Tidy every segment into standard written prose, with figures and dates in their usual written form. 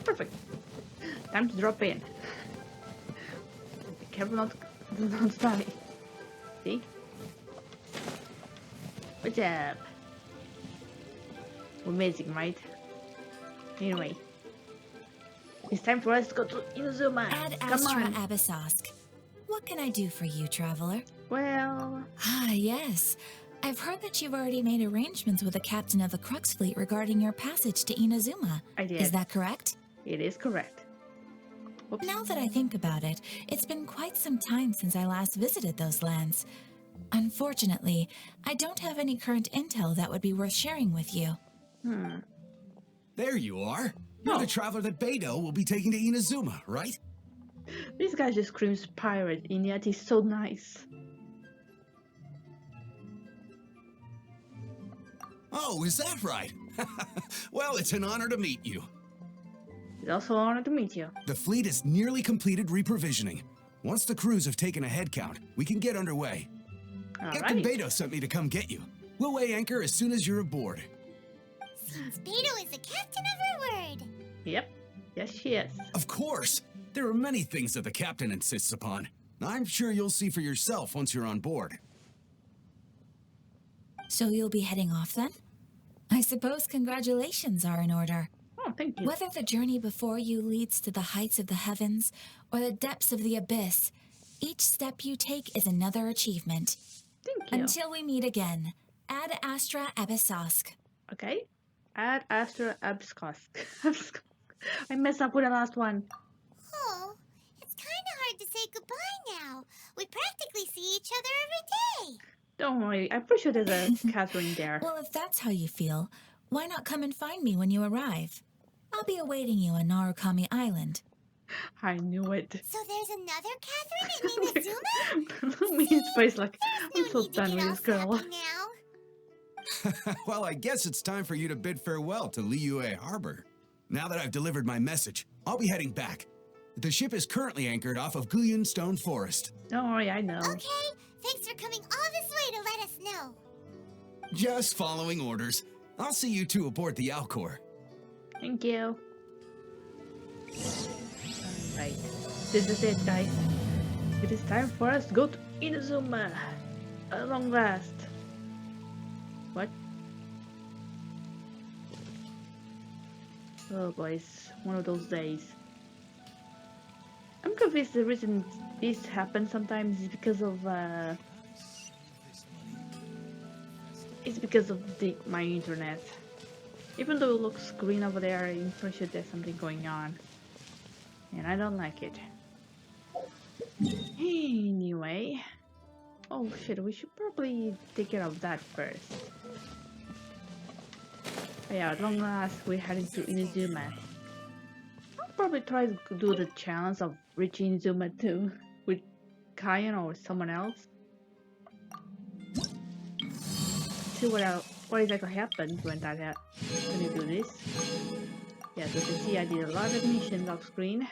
Perfect. Time to drop in. Be careful not to die. See? Good job. Amazing, right? Anyway. It's time for us to go to Inazuma. Ad Come Astra on. Abyssosk. What can I do for you, traveler? Well... Ah, yes. I've heard that you've already made arrangements with the captain of the Crux fleet regarding your passage to Inazuma. I did. Is that correct? It is correct. Oops. Now that I think about it, it's been quite some time since I last visited those lands. Unfortunately, I don't have any current intel that would be worth sharing with you. There you are. You're the traveler that Beidou will be taking to Inazuma, right? This guy just screams pirate, and yet he's so nice. Oh, is that right? Well, it's an honor to meet you. It's also an honor to meet you. The fleet is nearly completed reprovisioning. Once the crews have taken a head count, we can get underway. Captain Beidou sent me to come get you. We'll weigh anchor as soon as you're aboard. Seems Beidou is the captain of her word. Yep. Yes, she is. Of course. There are many things that the captain insists upon. I'm sure you'll see for yourself once you're on board. So you'll be heading off then? I suppose congratulations are in order. Oh, thank you. Whether the journey before you leads to the heights of the heavens or the depths of the abyss, each step you take is another achievement. Thank you. Until we meet again, Ad Astra Abyssosk. Okay. Ad Astra Abyssosk. I messed up with the last one. Oh, it's kind of hard to say goodbye now. We practically see each other every day. Don't worry, I'm pretty sure there's a Catherine there. Well, if that's how you feel, why not come and find me when you arrive? I'll be awaiting you on Narukami Island. I knew it. So there's another Catherine in Inazuma? Look at me, his face like, I'm No so need to done get with all this girl. sappy now. Well, I guess it's time for you to bid farewell to Liyue Harbor. Now that I've delivered my message, I'll be heading back. The ship is currently anchored off of Guyun Stone Forest. Don't worry, I know. Okay, thanks for coming all this way to let us know. Just following orders. I'll see you two aboard the Alcor. Thank you. Right. This is it, guys. It is time for us to go to Inazuma. At long last. What? Oh boy, it's one of those days. I'm convinced the reason this happens sometimes is because of my internet. Even though it looks green over there, I'm pretty sure there's something going on. And I don't like it. Anyway. Oh shit, we should probably take care of that first. But yeah, at long last, we're heading to Inazuma. I'll probably try to do the challenge of reaching Inazuma too, with Kayan or someone else. See what exactly happens when you do this. Yeah, so you can see I did a lot of missions off screen.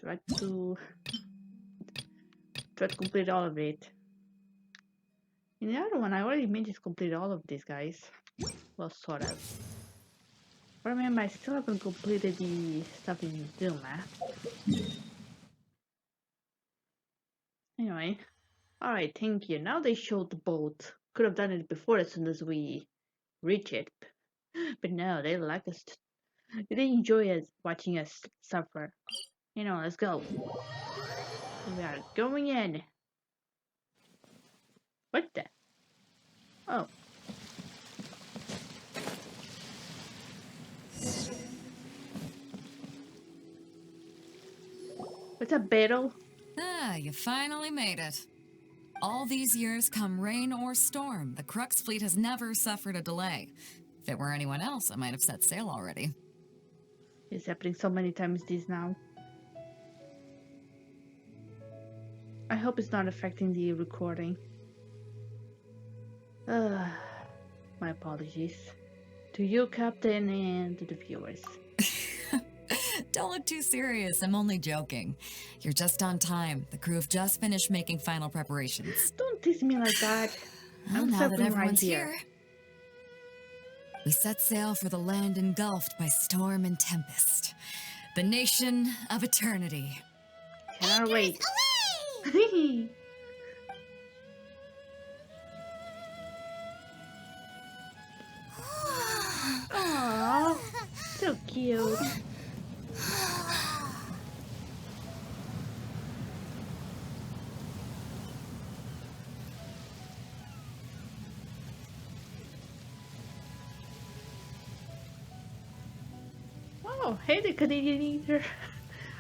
Try to complete all of it. In the other one, I already managed to complete all of these guys. Well, sort of. But remember, I still haven't completed the stuff in Zuma. Anyway. Alright, thank you. Now they showed the boat. Could have done it before as soon as we reach it. But no, they like us. They enjoy us watching us suffer. You know, let's go. We are going in. What the? Oh. What's up, Beidou? Ah, you finally made it. All these years, come rain or storm, the Crux fleet has never suffered a delay. If it were anyone else, I might have set sail already. It's happening so many times these now. I hope it's not affecting the recording. My apologies. To you, Captain, and to the viewers. Don't look too serious, I'm only joking. You're just on time. The crew have just finished making final preparations. Don't tease me like that. Well, I'm now that suffering everyone's right here. we set sail for the land engulfed by storm and tempest. The nation of eternity. Cannot wait. Away! Aww, so cute. Oh, hey, the Canadian eater.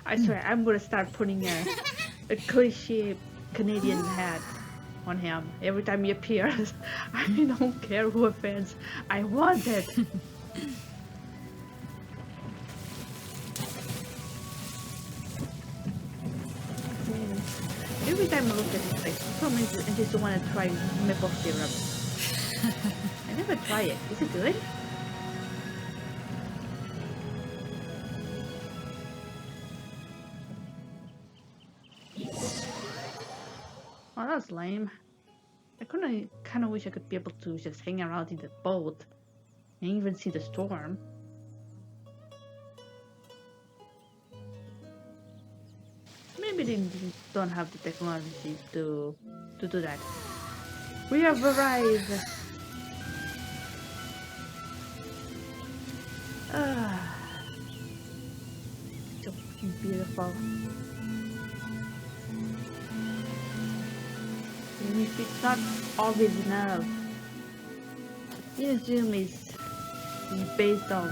I swear, I'm gonna start putting a cliche Canadian hat on him every time he appears. I don't care who offends. I want it. Every time I look at it, like, for some reason, I just want to try maple syrup. I never try it. Is it good? Oh, that's lame. I kind of wish I could be able to just hang around in the boat and even see the storm. Maybe they don't have the technology to do that. We have arrived. So beautiful. And if it's not obvious enough, Zoom is based off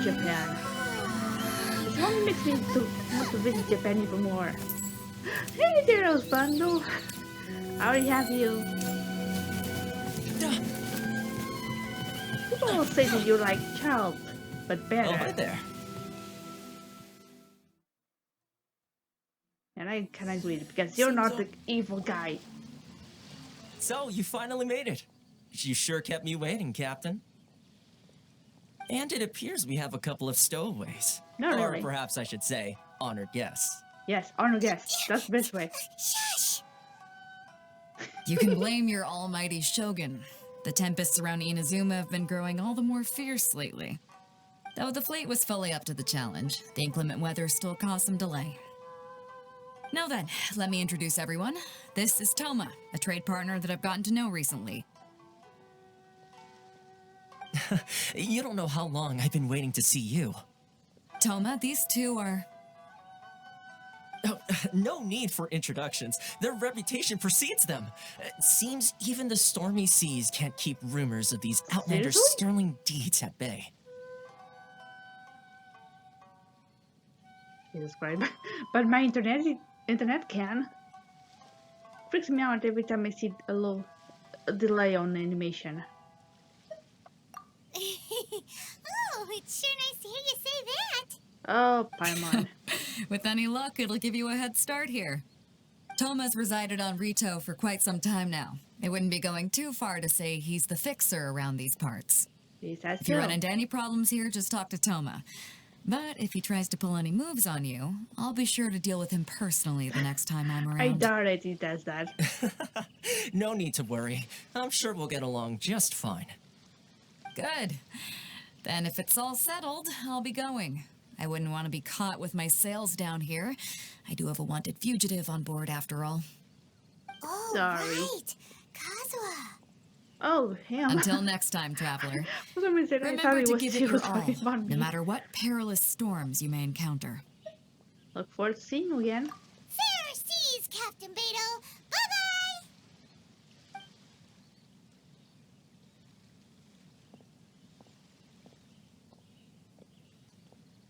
Japan. It only makes me want to visit Japan even more. Hey there, Osvaldo. I already have you. People will say that you're like Child, but better. Oh, hi there. And I can agree because you're not the evil guy. So, you finally made it. You sure kept me waiting, Captain. And it appears we have a couple of stowaways. Not or really. perhaps I should say, honored guests. Yes, honored guests. That's the best way. Shush! You can blame your almighty shogun. The tempests around Inazuma have been growing all the more fierce lately. Though the fleet was fully up to the challenge, the inclement weather still caused some delay. Now then, let me introduce everyone. This is Toma, a trade partner that I've gotten to know recently. You don't know how long I've been waiting to see you. Toma, these two are... Oh, no need for introductions. Their reputation precedes them. Seems even the stormy seas can't keep rumors of these outlandish Seriously? sterling deeds at bay. Jesus Christ. But my internet can. Freaks me out every time I see a little delay on the animation. Oh, it's sure nice to hear you say that. Oh, Paimon. With any luck, it'll give you a head start here. Toma's resided on Rito for quite some time now. It wouldn't be going too far to say he's the fixer around these parts. If you run into any problems here, just talk to Toma. But if he tries to pull any moves on you, I'll be sure to deal with him personally the next time I'm around. I doubt it he does that. No need to worry. I'm sure we'll get along just fine. Good. Then if it's all settled, I'll be going. I wouldn't want to be caught with my sails down here. I do have a wanted fugitive on board after all. Oh, Sorry. right. Kazuha. Oh, him. Until next time, traveler. For some reason, I thought Remember he to was give it he your was all, talking about no me. matter what perilous storms you may encounter. Look forward to seeing you again. Fair seas, Captain Beto. Bye-bye.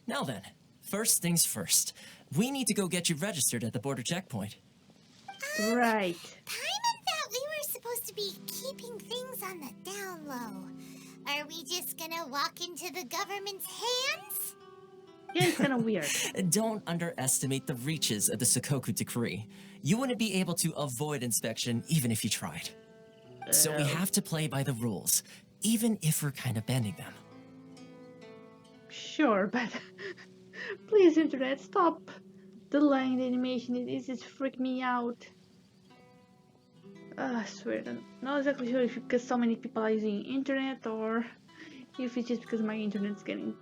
Now then, first things first. We need to go get you registered at the border checkpoint. Right. Paimon thought we were supposed to be keeping things on the down low. Are we just gonna walk into the government's hands? Yeah, it's kind of weird. Don't underestimate the reaches of the Sakoku decree. You wouldn't be able to avoid inspection even if you tried. So we have to play by the rules, even if we're kind of bending them. Sure, but please, internet, stop delaying the animation. It just freak me out. I swear, I'm not exactly sure if because so many people are using internet or if it's just because my internet's getting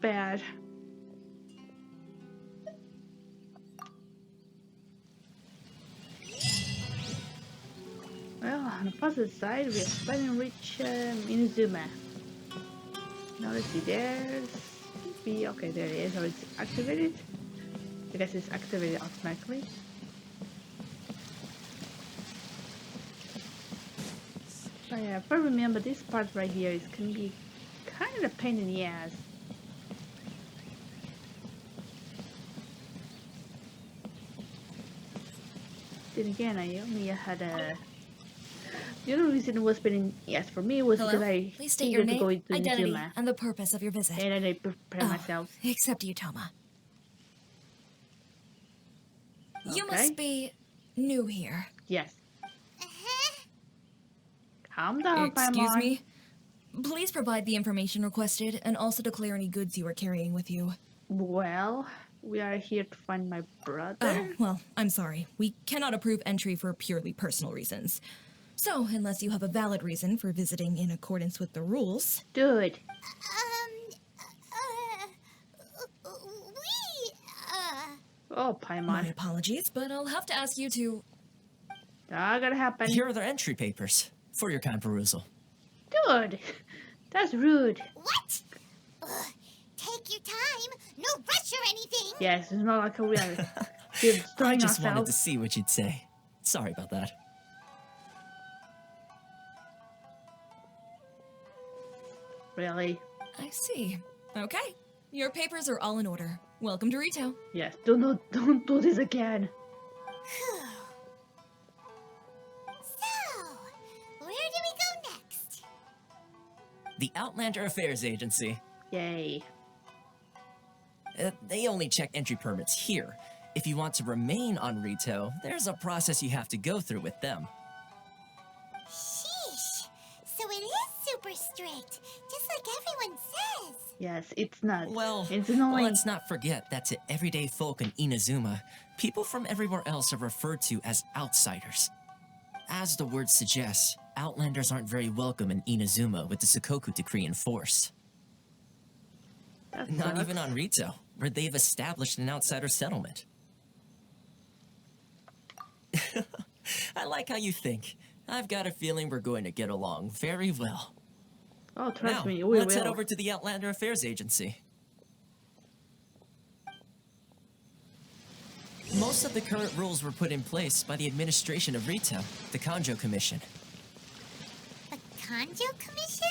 bad. Well, on the positive side, we have finally reached Inazuma. Now let's see, there's... Okay, there it is, so it's activated. I guess it's activated automatically. But yeah, if I remember, this part right here can be kind of a pain in the ass. Then again, I only had a... The only reason it was pain in the ass for me was because I Please state your needed to name, go into identity, Inazuma. and the purpose of your visit. And then I prepare myself. Except you, Toma. You Okay. must be new here. Yes. Calm down, Excuse Paimon. me? Please provide the information requested and also declare any goods you are carrying with you. Well, we are here to find my brother. Oh, well, I'm sorry. We cannot approve entry for purely personal reasons. So, unless you have a valid reason for visiting in accordance with the rules... Dude. Oh, Paimon. My apologies, but I'll have to ask you to... Not gonna happen. Here are their entry papers for your kind perusal. Dude, that's rude. What? Take your time. No rush or anything. Yes, it's not like we are I destroying just wanted to ourselves. see what you'd say. Sorry about that. Really? I see. Okay. Your papers are all in order. Welcome to Rito. Yes. Don't do this again. So, where do we go next? The Outlander Affairs Agency. Yay. They only check entry permits here. If you want to remain on Rito, there's a process you have to go through with them. Sheesh. So it is super strict, just like everyone says. Yes, it's not. Well, it's annoying. let's not forget that to everyday folk in Inazuma, people from everywhere else are referred to as outsiders. As the word suggests, Outlanders aren't very welcome in Inazuma with the Sakoku Decree in force. That Not sucks. even on Rito, where they've established an outsider settlement. I like how you think. I've got a feeling we're going to get along very well. Oh, trust Now, me, we let's will. head over to the Outlander Affairs Agency. Most of the current rules were put in place by the administration of Rito, the Kanjo Commission. The Kanjo Commission?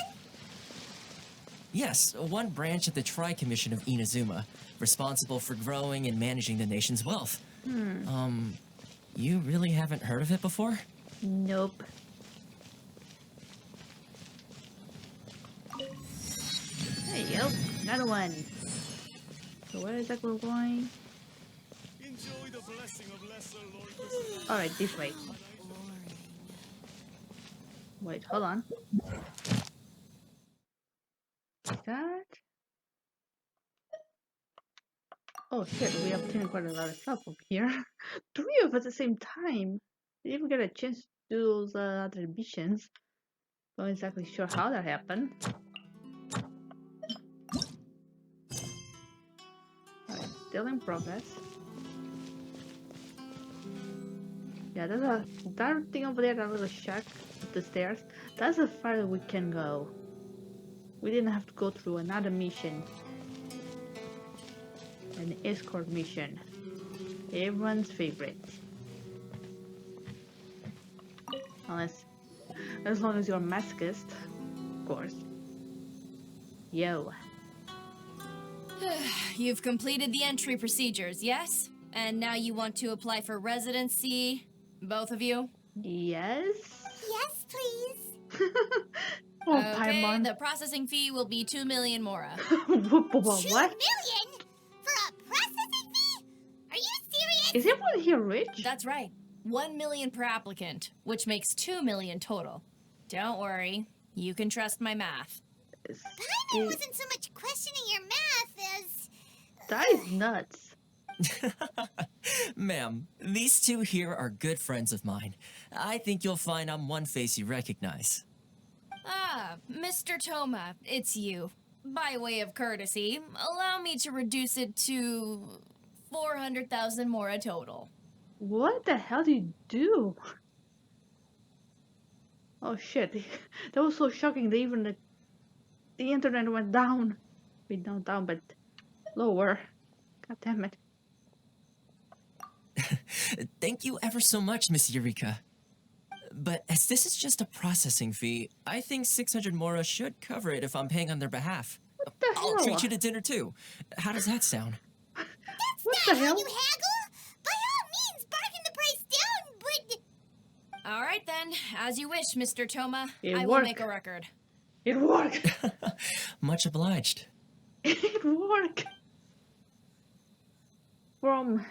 Yes, one branch of the Tri-Commission of Inazuma, responsible for growing and managing the nation's wealth. You really haven't heard of it before? Nope. There you go. Another one. So where exactly we're going? Enjoy the blessing of lesser Lord. Alright, this way. Wait, hold on. Like that. Oh shit, we obtained quite a lot of stuff up here. 3 of us at the same time. Didn't even get a chance to do those other missions. Not exactly sure how that happened. Alright, still in progress. Yeah, there's that thing over there, that little shack up the stairs. That's as far as we can go. We didn't have to go through another mission. An escort mission. Everyone's favorite. As long as you're a masochist, of course. Yo. You've completed the entry procedures, yes? And now you want to apply for residency? Both of you? Yes? Yes, please. Oh, Okay, Paimon. the processing fee will be 2 million mora. What? 2 million? For a processing fee? Are you serious? Is everyone here rich? That's right. 1 million per applicant, which makes 2 million total. Don't worry, you can trust my math. Paimon wasn't so much questioning your math as... That is nuts. Ma'am, these two here are good friends of mine. I think you'll find I'm one face you recognize. Ah, Mr. Toma, it's you. By way of courtesy, allow me to reduce it to 400,000 mora total. What the hell did you do? Oh shit, that was so shocking that even the internet went down. Wait, not down, but lower. God damn it. Thank you ever so much, Miss Eureka. But as this is just a processing fee, I think 600 mora should cover it if I'm paying on their behalf. What the hell? I'll treat you to dinner too. How does that sound? What the hell? You haggle? By all means, bargain the price down, but... All right then, as you wish, Mr. Toma. It I will worked. make a record. It worked. Much obliged. It worked. From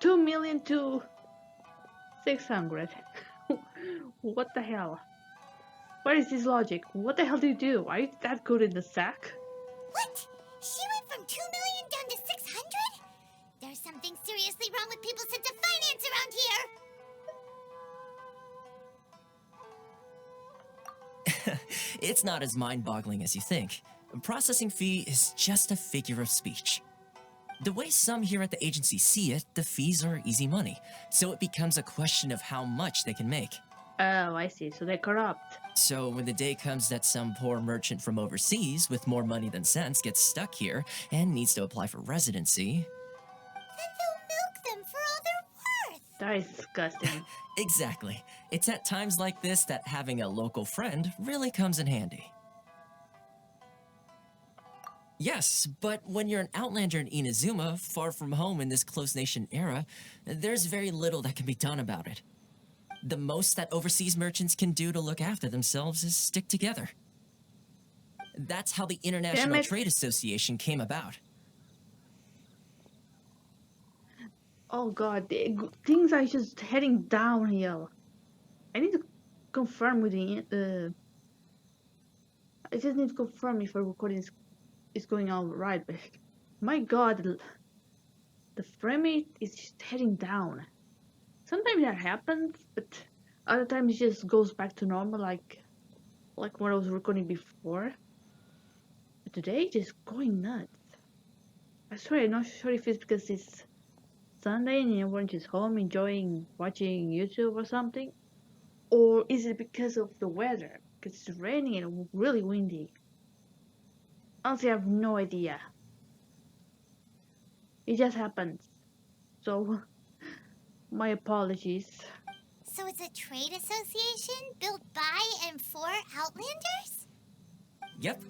2 million to 600. What the hell? What is this logic? What the hell do you do? Are you that good in the sack? What? She went from 2 million down to 600? There's something seriously wrong with people's sense of finance around here. It's not as mind-boggling as you think. A processing fee is just a figure of speech. The way some here at the agency see it, the fees are easy money, so it becomes a question of how much they can make. Oh, I see. So they're corrupt. So when the day comes that some poor merchant from overseas with more money than sense gets stuck here and needs to apply for residency... Then they'll milk them for all they're worth. That is disgusting. Exactly. It's at times like this that having a local friend really comes in handy. Yes, but when you're an outlander in Inazuma, far from home in this closed nation era, there's very little that can be done about it. The most that overseas merchants can do to look after themselves is stick together. That's how the International Trade Association came about. Oh god, things are just heading downhill. I need to confirm with the... I just need to confirm if our recording is going all right, but my god, the frame rate is just heading down. Sometimes that happens, but other times it just goes back to normal, like when I was recording before. But today, it's just going nuts. I swear, I'm not sure if it's because it's Sunday and everyone's just home enjoying watching YouTube or something, or is it because of the weather? Because it's raining and really windy. Honestly, I have no idea. It just happens. So, my apologies. So it's a trade association built by and for Outlanders? Yep.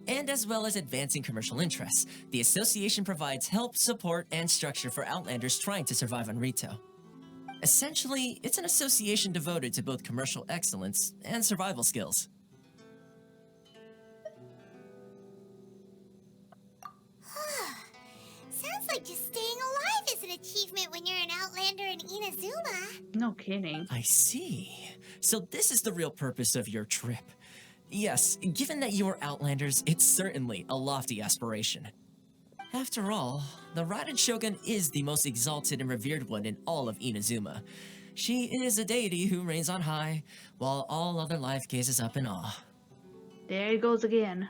And as well as advancing commercial interests, the association provides help, support, and structure for Outlanders trying to survive on Rito. Essentially, it's an association devoted to both commercial excellence and survival skills. Sounds like just staying alive is an achievement when you're an Outlander in Inazuma. No kidding. I see. So this is the real purpose of your trip. Yes, given that you are Outlanders, it's certainly a lofty aspiration. After all, the Raiden Shogun is the most exalted and revered one in all of Inazuma. She is a deity who reigns on high, while all other life gazes up in awe. There it goes again.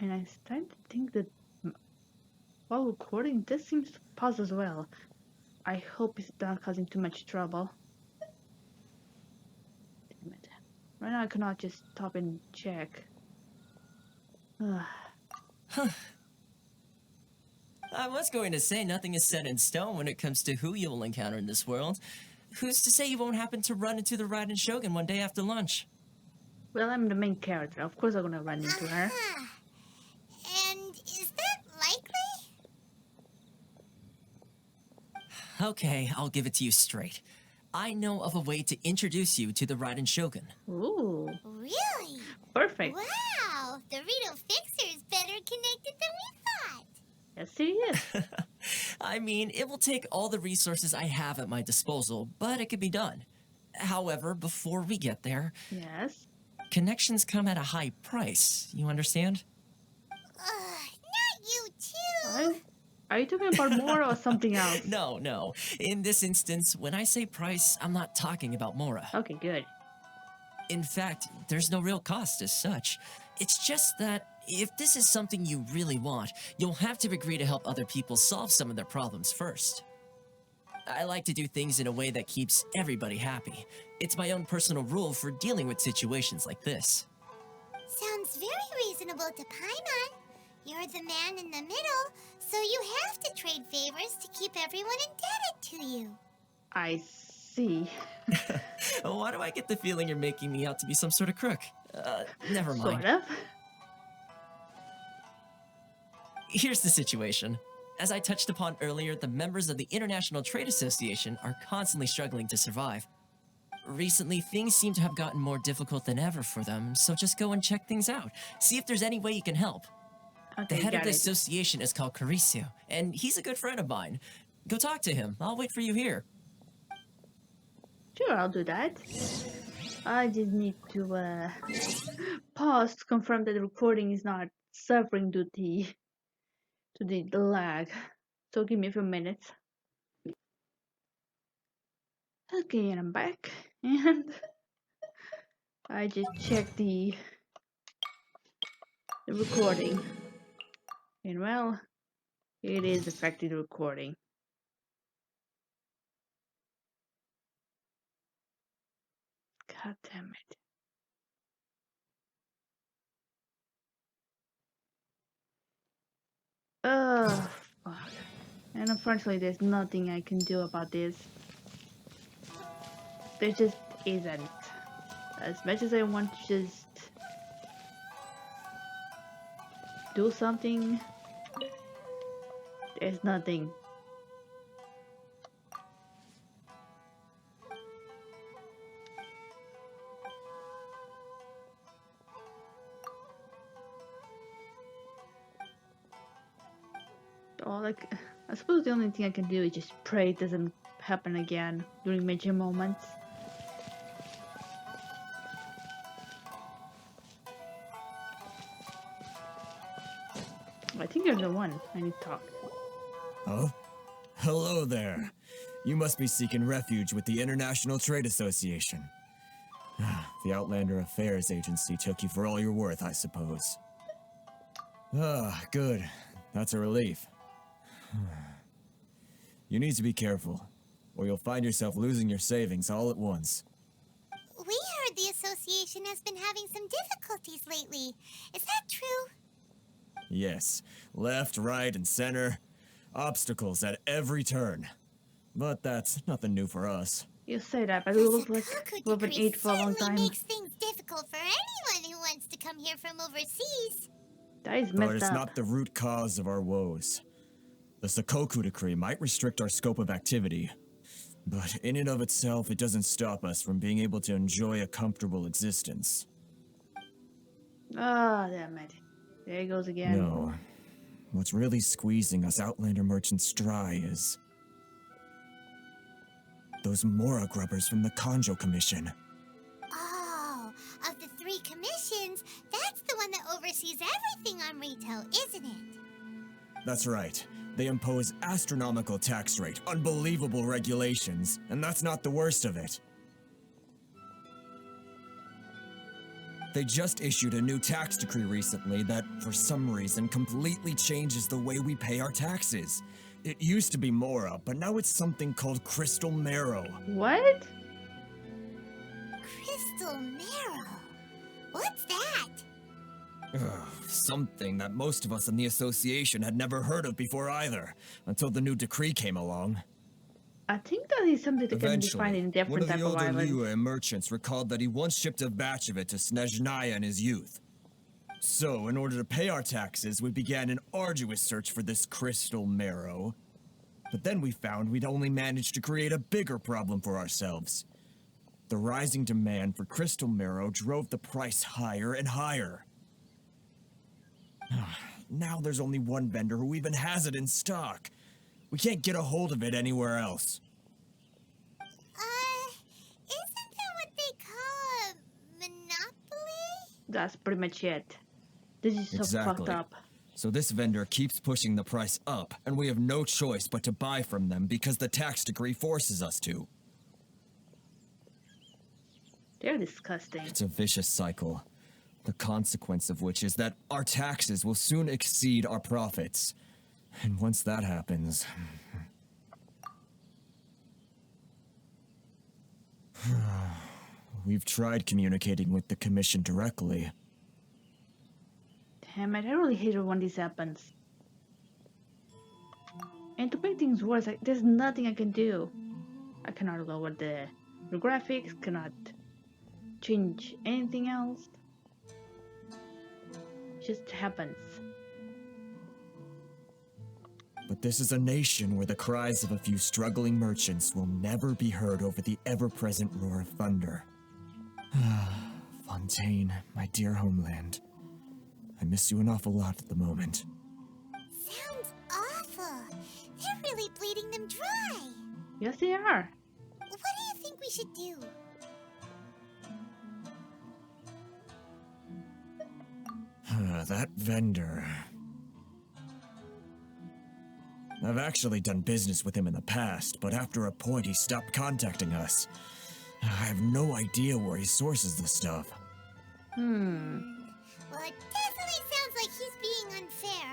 And I start to think that while recording, this seems to pause as well. I hope it's not causing too much trouble. Damn it. Right now I cannot just stop and check. Huh. I was going to say nothing is set in stone when it comes to who you will encounter in this world. Who's to say you won't happen to run into the Raiden Shogun one day after lunch? Well, I'm the main character. Of course I'm gonna run into her. And is that likely? Okay, I'll give it to you straight. I know of a way to introduce you to the Raiden Shogun. Ooh. Really? Perfect. Wow, the Rito Fixer is better connected than we thought. Yes, he is. I mean, it will take all the resources I have at my disposal, but it could be done. However, before we get there... Yes? Connections come at a high price, you understand? Not you too! Are you talking about more or something else? No. In this instance, when I say price, I'm not talking about Mora. Okay, good. In fact, there's no real cost as such. It's just that if this is something you really want, you'll have to agree to help other people solve some of their problems first. I like to do things in a way that keeps everybody happy. It's my own personal rule for dealing with situations like this. Sounds very reasonable to Paimon. You're the man in the middle, so you have to trade favors to keep everyone indebted to you. I see. Why do I get the feeling you're making me out to be some sort of crook? Never mind. Sort of. Here's the situation. As I touched upon earlier, the members of the International Trade Association are constantly struggling to survive. Recently, things seem to have gotten more difficult than ever for them, so just go and check things out. See if there's any way you can help. Okay, The head of the it. association is called Caricio, and he's a good friend of mine. Go talk to him. I'll wait for you here. Sure, I'll do that. I just need to pause to confirm that the recording is not suffering due to the lag. So give me a few minutes. Okay, and I'm back. And I just checked the recording. And well, it is affecting the recording. God damn it. Oh, fuck. And unfortunately, there's nothing I can do about this. There just isn't. As much as I want to just do something, there's nothing. I suppose the only thing I can do is just pray it doesn't happen again during major moments. I think you're the one I need to talk. Oh? Hello there. You must be seeking refuge with the International Trade Association. The Outlander Affairs Agency took you for all you're worth, I suppose. Ah, good. That's a relief. You need to be careful, or you'll find yourself losing your savings all at once. We heard the association has been having some difficulties lately. Is that true? Yes. Left, right, and center. Obstacles at every turn. But that's nothing new for us. You say that, but it looks like we've been eating for a long time. Makes things difficult for anyone who wants to come here from overseas. That is but messed it's up. not the root cause of our woes. The Sakoku decree might restrict our scope of activity, but in and of itself, it doesn't stop us from being able to enjoy a comfortable existence. Ah, damn it. There he goes again. No. What's really squeezing us Outlander merchants dry is those Mora grubbers from the Kanjo Commission. Oh, of the 3 commissions, that's the one that oversees everything on Rito, isn't it? That's right. They impose astronomical tax rate, unbelievable regulations, and that's not the worst of it. They just issued a new tax decree recently that, for some reason, completely changes the way we pay our taxes. It used to be Mora, but now it's something called Crystal Marrow. What? Crystal Marrow? What's that? Something that most of us in the association had never heard of before either, until the new decree came along. I think that is something that can be found in different type of one of the older islands. Liyue merchants recalled that he once shipped a batch of it to Snezhnaya in his youth. So, in order to pay our taxes, we began an arduous search for this crystal marrow. But then we found we'd only managed to create a bigger problem for ourselves. The rising demand for crystal marrow drove the price higher and higher. Now there's only one vendor who even has it in stock. We can't get a hold of it anywhere else. Isn't that what they call a monopoly? That's pretty much it. This is so fucked up. So this vendor keeps pushing the price up, and we have no choice but to buy from them because the tax decree forces us to. They're disgusting. It's a vicious cycle. The consequence of which is that our taxes will soon exceed our profits. And once that happens... We've tried communicating with the commission directly. Damn it, I really hate it when this happens. And to make things worse, there's nothing I can do. I cannot lower the graphics, cannot change anything else. It just happens. But this is a nation where the cries of a few struggling merchants will never be heard over the ever-present roar of thunder. Fontaine, my dear homeland. I miss you an awful lot at the moment. Sounds awful. They're really bleeding them dry. Yes, they are. What do you think we should do? That vendor... I've actually done business with him in the past, but after a point he stopped contacting us. I have no idea where he sources the stuff. Well, it definitely sounds like he's being unfair.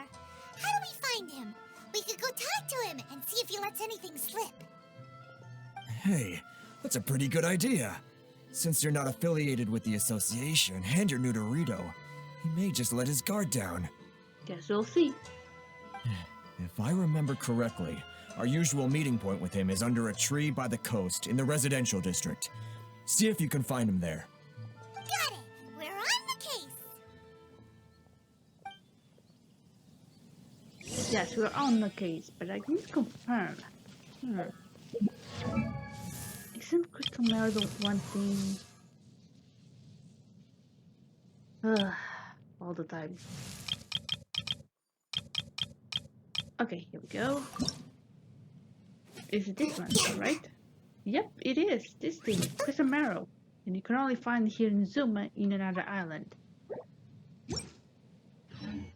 How do we find him? We could go talk to him and see if he lets anything slip. Hey, that's a pretty good idea. Since you're not affiliated with the association and you're new to Rito, he may just let his guard down. Guess we'll see. If I remember correctly, our usual meeting point with him is under a tree by the coast in the residential district. See if you can find him there. Got it! We're on the case! Yes, we're on the case, but I need to confirm. Isn't Crystal Mare the one thing? All the time. Okay, here we go. Is it this one, right? Yep, it is. This thing, Crystal Marrow. And you can only find it here in Zuma in another island.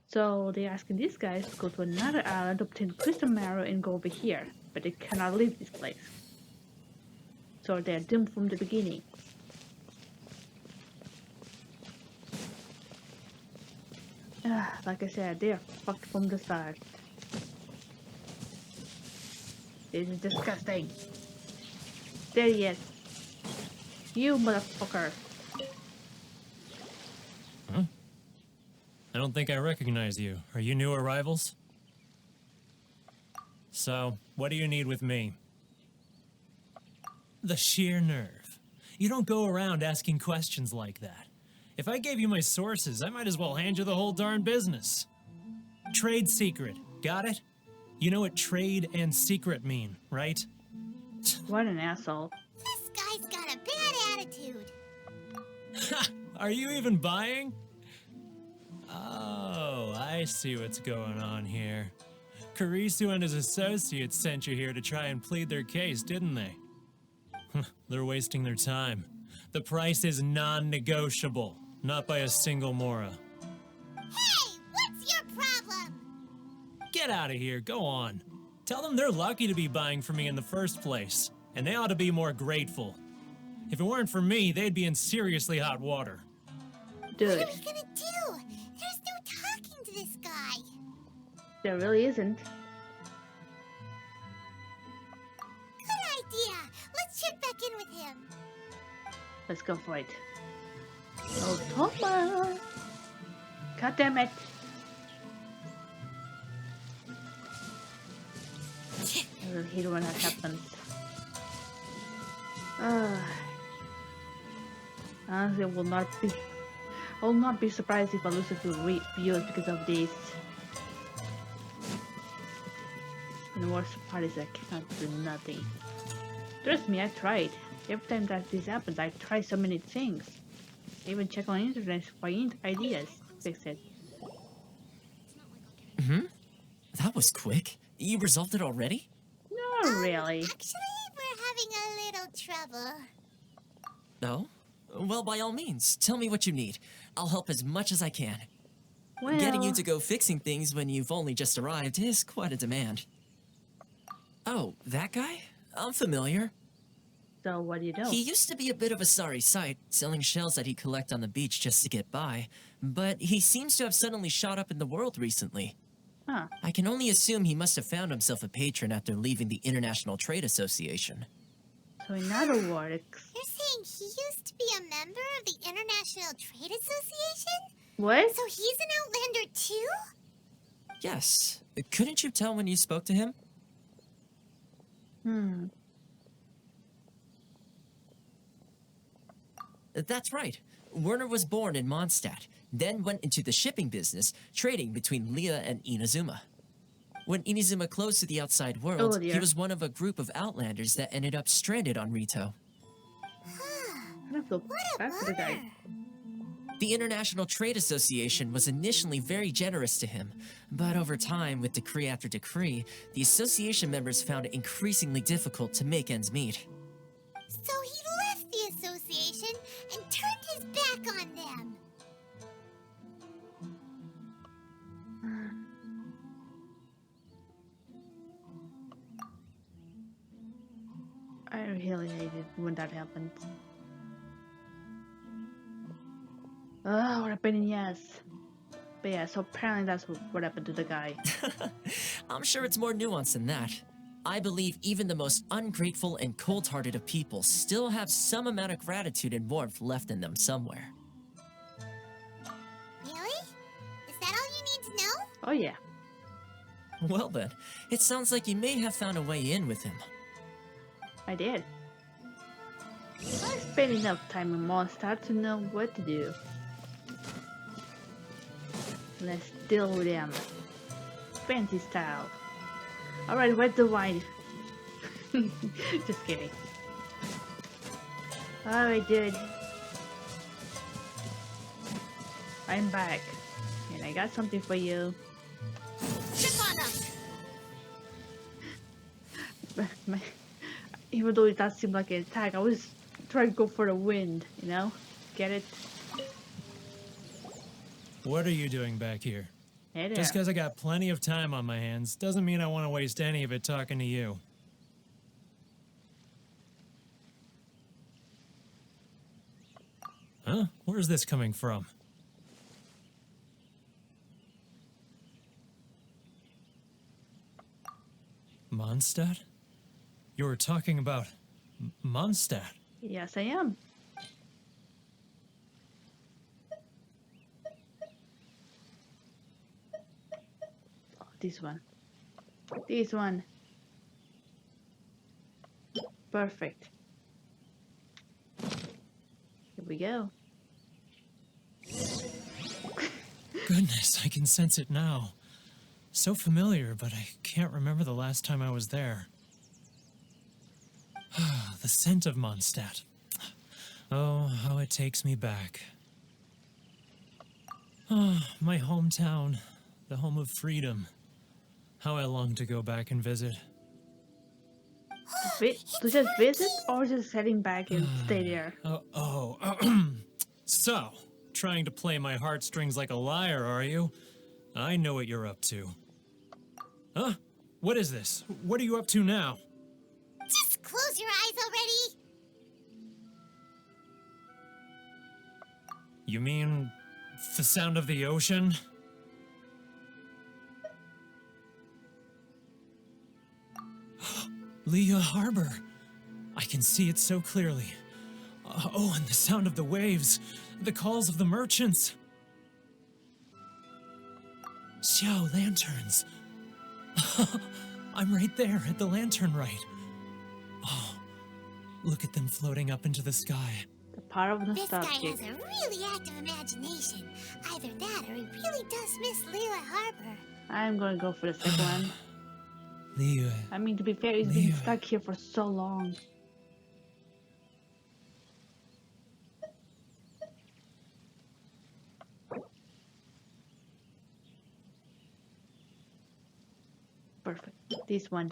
So they're asking these guys to go to another island, obtain Crystal Marrow, and go over here. But they cannot leave this place. So they're doomed from the beginning. Like I said, they are fucked from the start. This is disgusting. There he is. You motherfucker. Huh? I don't think I recognize you. Are you new arrivals? So, what do you need with me? The sheer nerve. You don't go around asking questions like that. If I gave you my sources, I might as well hand you the whole darn business. Trade secret. Got it? You know what trade and secret mean, right? What an asshole. This guy's got a bad attitude. Are you even buying? Oh, I see what's going on here. Karisu and his associates sent you here to try and plead their case, didn't they? They're wasting their time. The price is non-negotiable, not by a single Mora. Hey, what's your problem? Get out of here, go on. Tell them they're lucky to be buying from me in the first place, and they ought to be more grateful. If it weren't for me, they'd be in seriously hot water. Dude. What are we gonna do? There's no talking to this guy. There really isn't. Good idea. Let's check back in with him. Let's go for it. Oh, Toma! God damn it! I really hate when that happens. Honestly, I will not be surprised if I lose a few viewers because of this. And the worst part is I cannot do nothing. Trust me, I tried. Every time that this happens, I try so many things. I even check on internet to find ideas. Fix it. That was quick. You resolved it already? Not really. Actually, we're having a little trouble. No? Well, by all means, tell me what you need. I'll help as much as I can. Well, Getting you to go fixing things when you've only just arrived is quite a demand. Oh, that guy? I'm familiar. so what do you do? He used to be a bit of a sorry sight, selling shells that he'd collect on the beach just to get by. But he seems to have suddenly shot up in the world recently. Huh. I can only assume he must have found himself a patron after leaving the International Trade Association. So in other words... You're saying he used to be a member of the International Trade Association? What? So he's an Outlander too? Yes. Couldn't you tell when you spoke to him? That's right. Werner was born in Mondstadt, then went into the shipping business, trading between Leah and Inazuma. When Inazuma closed to the outside world, he was one of a group of Outlanders that ended up stranded on Rito. What a bummer. The International Trade Association was initially very generous to him, but over time, with decree after decree, the association members found it increasingly difficult to make ends meet. So he left the association and turned his back on them. I really hate it when that happens. Oh, what a pain in the ass. But yeah, so apparently that's what happened to the guy. I'm sure it's more nuanced than that. I believe even the most ungrateful and cold-hearted of people still have some amount of gratitude and warmth left in them somewhere. Really? Is that all you need to know? Oh yeah. Well then, it sounds like you may have found a way in with him. I did. I spent enough time in Mondstadt to know what to do. Let's deal with them. Fancy style. Alright, where's the wine? Just kidding. Alright, dude. I'm back. And I got something for you. Even though it does seem like an attack, I was trying to go for the wind, you know? Get it? What are you doing back here? Hey there. Just because I got plenty of time on my hands doesn't mean I want to waste any of it talking to you. Huh? Where's this coming from? Mondstadt? You were talking about Mondstadt? Yes, I am. Oh, this one. This one. Perfect. Here we go. Goodness, I can sense it now. So familiar, but I can't remember the last time I was there. The scent of Mondstadt. Oh, how it takes me back. Oh, my hometown, the home of freedom. How I long to go back and visit. To just visit or just heading back and stay there? So, trying to play my heartstrings like a liar, are you? I know what you're up to. Huh? What is this? What are you up to now? Just close your eyes already! You mean the sound of the ocean? Leah Harbor. I can see it so clearly. Oh, and the sound of the waves. The calls of the merchants. Xiao lanterns. I'm right there at the lantern right. Oh, look at them floating up into the sky. The power of This guy nostalgia. has a really active imagination. Either that or he really does miss Leela Harbor. I'm gonna go for the second one. Leah. I mean, to be fair, he's been stuck here for so long. Perfect. This one.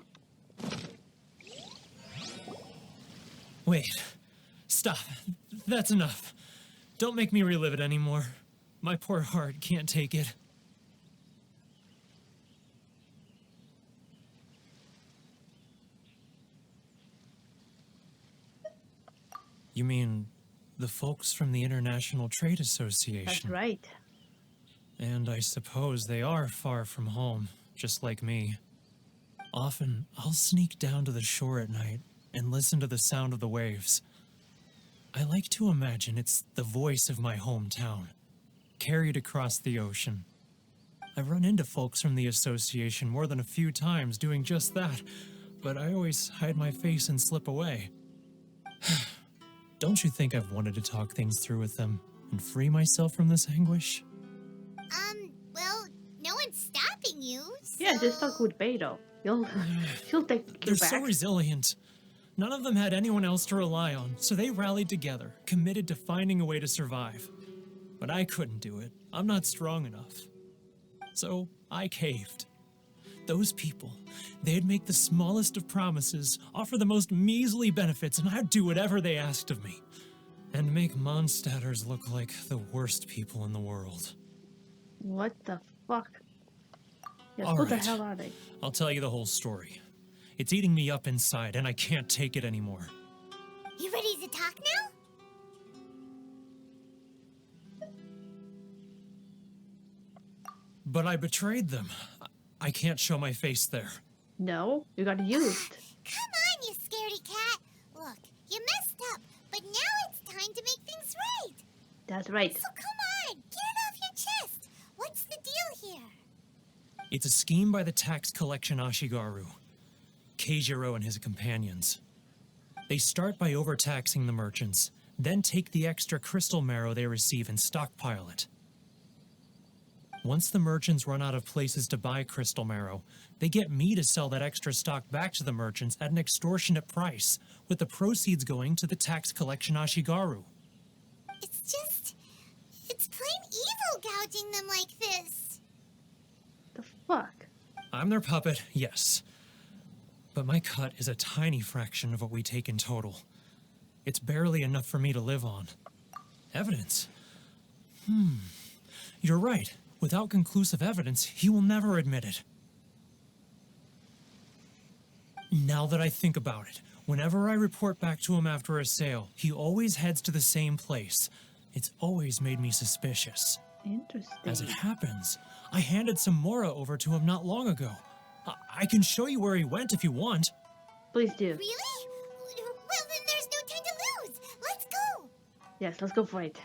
Wait. Stop. That's enough. Don't make me relive it anymore. My poor heart can't take it. You mean the folks from the International Trade Association? That's right. And I suppose they are far from home, just like me. Often, I'll sneak down to the shore at night and listen to the sound of the waves. I like to imagine it's the voice of my hometown, carried across the ocean. I've run into folks from the association more than a few times doing just that, but I always hide my face and slip away. Don't you think I've wanted to talk things through with them and free myself from this anguish? Well, no one's stopping you, so... Yeah, just talk with Beto. He'll take you They're back. so resilient. None of them had anyone else to rely on, so they rallied together, committed to finding a way to survive. But I couldn't do it. I'm not strong enough. So I caved. Those people, they'd make the smallest of promises, offer the most measly benefits, and I'd do whatever they asked of me. And make Mondstadters look like the worst people in the world. What the fuck? Yes, All who the right. hell are they? I'll tell you the whole story. It's eating me up inside, and I can't take it anymore. You ready to talk now? But I betrayed them. I can't show my face there. No, you got used. Come on, you scaredy cat. Look, you messed up, but now it's time to make things right. That's right. So come on, get it off your chest. What's the deal here? It's a scheme by the tax collection Ashigaru, Keijiro and his companions. They start by overtaxing the merchants, then take the extra crystal marrow they receive and stockpile it. Once the merchants run out of places to buy crystal marrow, they get me to sell that extra stock back to the merchants at an extortionate price, with the proceeds going to the tax collection Ashigaru. It's plain evil gouging them like this. The fuck? I'm their puppet, yes. But my cut is a tiny fraction of what we take in total. It's barely enough for me to live on. Evidence? You're right. Without conclusive evidence, he will never admit it. Now that I think about it, whenever I report back to him after a sale, he always heads to the same place. It's always made me suspicious. Interesting. As it happens, I handed some Mora over to him not long ago. I can show you where he went if you want. Please do. Really? Well, then there's no time to lose. Let's go. Yes, let's go for it.